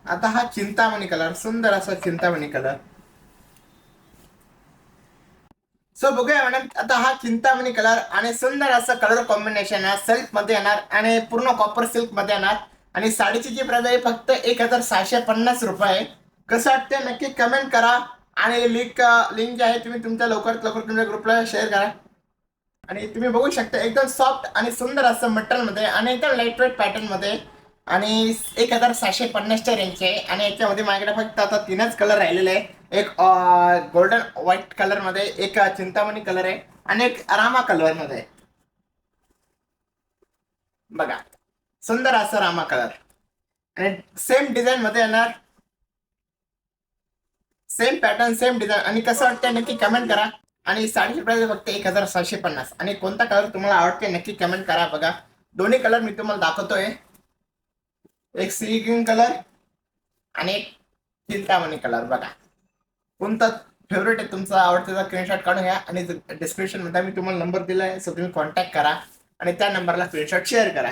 आता हा चिंतामणी कलर, सुंदर असा चिंतामणी कलर. सो बघूया मॅडम, आता हा चिंतामणी कलर आणि सुंदर असं कलर कॉम्बिनेशन आहे, सिल्क मध्ये येणार आणि पूर्ण कॉपर सिल्क मध्ये येणार. आणि साडीची जी प्राइस आहे फक्त 1650 रुपये. कसं वाटतं नक्की कमेंट करा. आणि लिंक लिंक जी आहे तुम्ही तुमच्या लवकरात लवकर तुमच्या ग्रुपला शेअर करा. आणि तुम्ही बघू शकता एकदम सॉफ्ट आणि सुंदर असं मटेरियल मध्ये आणि एकदम लाईट वेट पॅटर्न मध्ये. आणि 1650च्या रेंजचे. आणि याच्यामध्ये माझ्याकडे फक्त आता 3च कलर राहिलेले आहे. एक गोल्डन व्हाईट कलर मध्ये, एक चिंतामणी कलर आहे आणि एक रामा कलर मध्ये. बघा, सुंदर असं रामा कलर आणि सेम डिझाईन मध्ये येणार. Same pattern, same design. आणि कसं वाटतंय नक्की कमेंट करा. आणि साडीची प्राइस फक्त 1650. आणि कोणता कलर तुम्हाला आवडते नक्की कमेंट करा. बघा, दोन्ही कलर मी तुम्हाला दाखवतोय. एक सी ग्रीन कलर आणि एक चिंतामणी कलर. बघा, कोणता फेवरेट आहे तुमचा आवडतेचा स्क्रीनशॉट काढून घ्या. आणि डिस्क्रिप्शन मध्ये मी तुम्हाला नंबर दिलाय, सो तुम्ही कॉन्टॅक्ट करा आणि त्या नंबरला स्क्रीनशॉट शेअर करा.